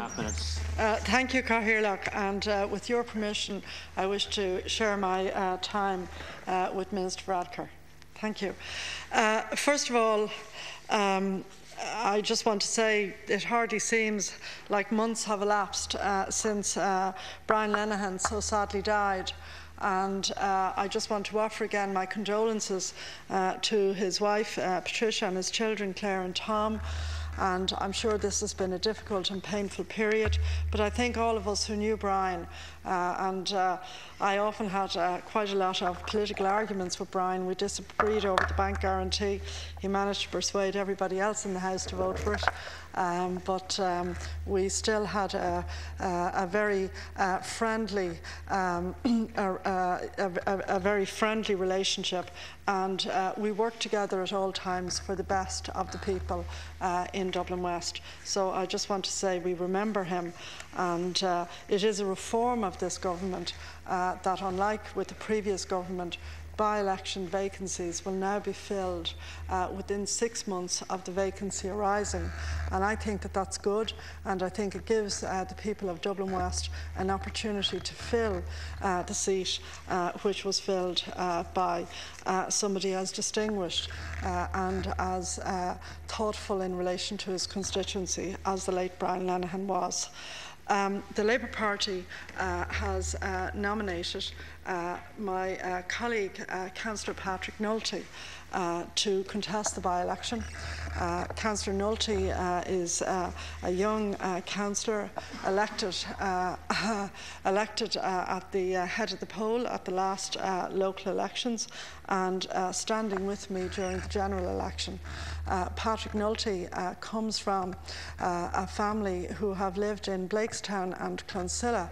2.5 minutes. Thank you, Cathaoirleach, and with your permission, I wish to share my time with Minister Varadkar. Thank you. First of all, I just want to say it hardly seems like months have elapsed since Brian Lenihan so sadly died. And I just want to offer again my condolences to his wife, Patricia, and his children, Claire and Tom. And I'm sure this has been a difficult and painful period, but I think all of us who knew Brian, and I often had quite a lot of political arguments with Brian. We disagreed over the bank guarantee. He managed to persuade everybody else in the House to vote for it. But we still had a very friendly, a very friendly relationship, and we worked together at all times for the best of the people in Dublin West. So I just want to say we remember him, and it is a reform of this government that, unlike with the previous government, by-election vacancies will now be filled within 6 months of the vacancy arising. And I think that that's good, and I think it gives the people of Dublin West an opportunity to fill the seat which was filled by somebody as distinguished and as thoughtful in relation to his constituency as the late Brian Lenihan was. The Labour Party has nominated my colleague, Councillor Patrick Nulty, to contest the by-election. Councillor Nulty is a young councillor elected at the head of the poll at the last local elections, and standing with me during the general election. Patrick Nulty comes from a family who have lived in Blakestown and Clonsilla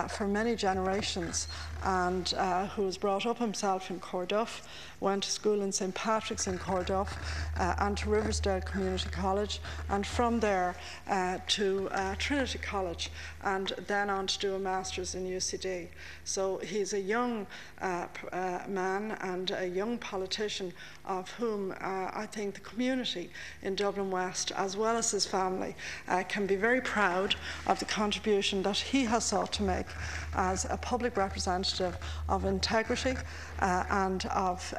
for many generations, and who was brought up himself in Corduff, went to school in St Patrick's in Corduff and to Riversdale Community College, and from there to Trinity College, and then on to do a Masters in UCD. So he's a young man and a young politician of whom I think the community in Dublin West, as well as his family, can be very proud of the contribution that he has sought to make as a public representative of integrity and of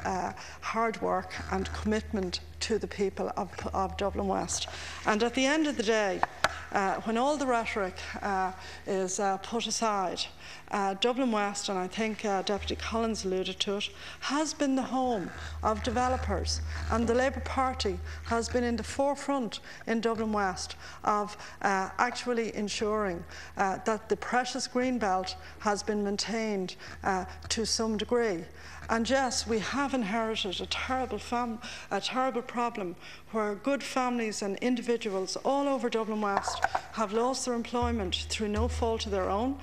hard work and commitment to the people of Dublin West. And at the end of the day, when all the rhetoric is put aside, Dublin West, and I think Deputy Collins alluded to it, has been the home of developers, and the Labour Party has been in the forefront in Dublin West of actually ensuring that the precious green belt has been maintained to some degree. And yes, we have inherited a terrible problem where good families and individuals all over Dublin West have lost their employment through no fault of their own,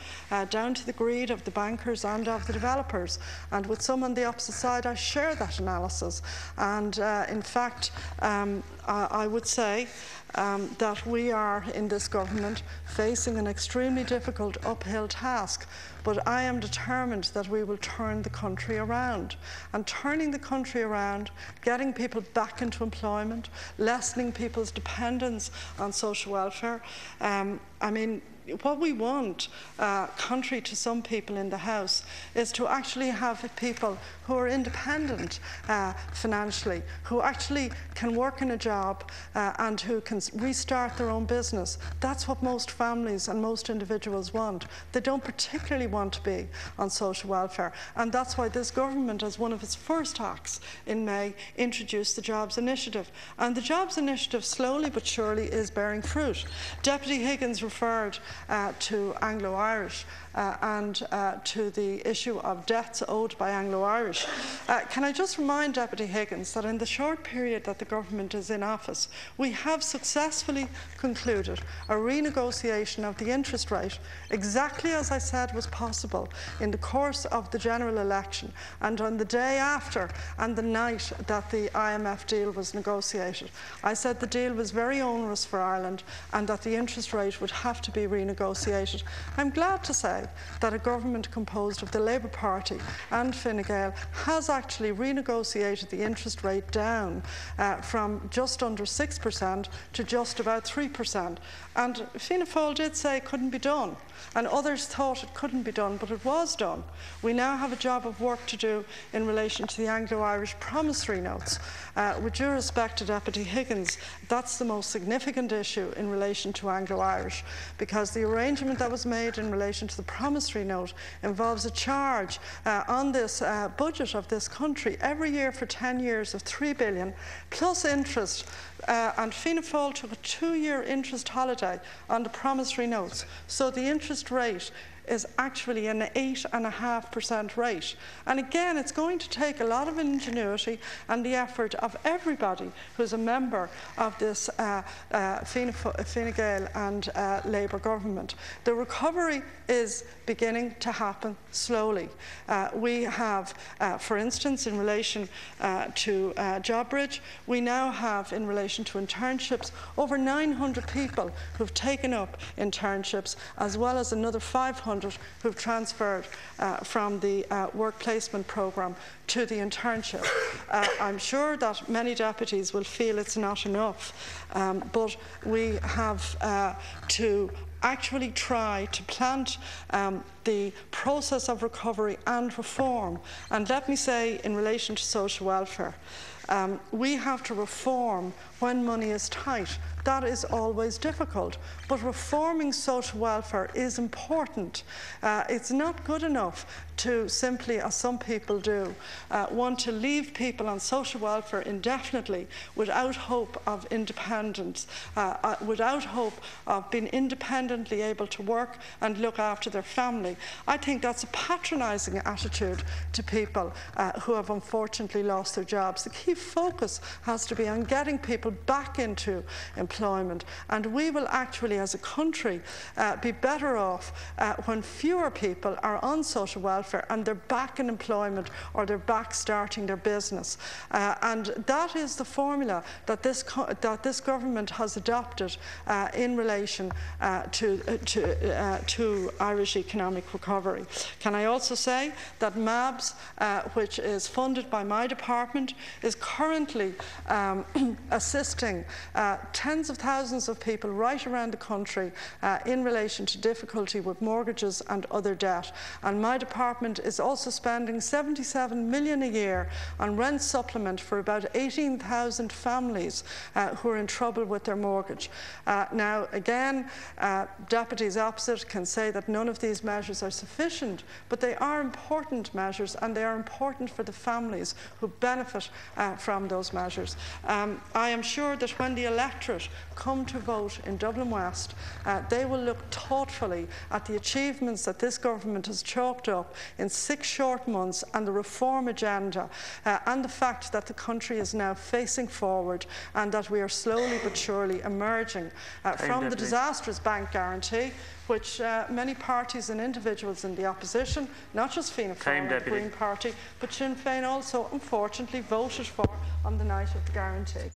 down to the greed of the bankers and of the developers. And with some on the opposite side, I share that analysis. And in fact, I would say that we are in this government facing an extremely difficult uphill task, but I am determined that we will turn the country around. And turning the country around, getting people back into employment, lessening people's dependence on social welfare. I mean, what we want, contrary to some people in the House, is to actually have people who are independent financially, who actually can work in a job and who can restart their own business. That's what most families and most individuals want. They don't particularly want to be on social welfare, and that's why this government, as one of its first acts in May, introduced the Jobs Initiative. And the Jobs Initiative, slowly but surely, is bearing fruit. Deputy Higgins referred to Anglo-Irish and to the issue of debts owed by Anglo-Irish. Can I just remind Deputy Higgins that in the short period that the government is in office, we have successfully concluded a renegotiation of the interest rate, exactly as I said was possible in the course of the general election, and on the day after and the night that the IMF deal was negotiated. I said the deal was very onerous for Ireland and that the interest rate would have to be renegotiated. I'm glad to say that a government composed of the Labour Party and Fine Gael has actually renegotiated the interest rate down from just just under 6% to just about 3%. And Fianna Fáil did say it couldn't be done, and others thought it couldn't be done, but it was done. We now have a job of work to do in relation to the Anglo-Irish promissory notes. With due respect to Deputy Higgins, that's the most significant issue in relation to Anglo-Irish, because the arrangement that was made in relation to the promissory note involves a charge on this budget of this country every year for 10 years of $3 billion plus interest, and Fianna Fáil took a 2-year interest holiday on the promissory notes, so the interest rate is actually an 8.5% rate. And again, it's going to take a lot of ingenuity and the effort of everybody who's a member of this Fine Gael and Labour government. The recovery is beginning to happen slowly. We have, for instance, in relation to JobBridge, we now have, in relation to internships, over 900 people who've taken up internships, as well as another 500 who've transferred from the work placement programme to the internship. I'm sure that many deputies will feel it's not enough, but we have to actually try to plant the process of recovery and reform. And let me say, in relation to social welfare, we have to reform when money is tight. That is always difficult, but reforming social welfare is important. It's not good enough to simply, as some people do, want to leave people on social welfare indefinitely without hope of independence, without hope of being independently able to work and look after their family. I think that's a patronising attitude to people who have unfortunately lost their jobs. The key focus has to be on getting people back into employment, and we will actually, as a country, be better off when fewer people are on social welfare and they're back in employment or they're back starting their business. And that is the formula that this government has adopted in relation to Irish economic recovery. Can I also say that MABS, which is funded by my department, is currently assisting tens of thousands of people right around the country in relation to difficulty with mortgages and other debt. And my department is also spending $77 million a year on rent supplement for about 18,000 families who are in trouble with their mortgage. Now, again, deputies opposite can say that none of these measures are sufficient, but they are important measures, and they are important for the families who benefit from those measures. I am sure that when the electorate come to vote in Dublin West, they will look thoughtfully at the achievements that this government has chalked up in 6 short months, and the reform agenda, and the fact that the country is now facing forward, and that we are slowly but surely emerging from the disastrous bank guarantee, which many parties and individuals in the opposition, not just Fianna Fáil and the Green Party, but Sinn Féin also, unfortunately, voted for on the night of the guarantee.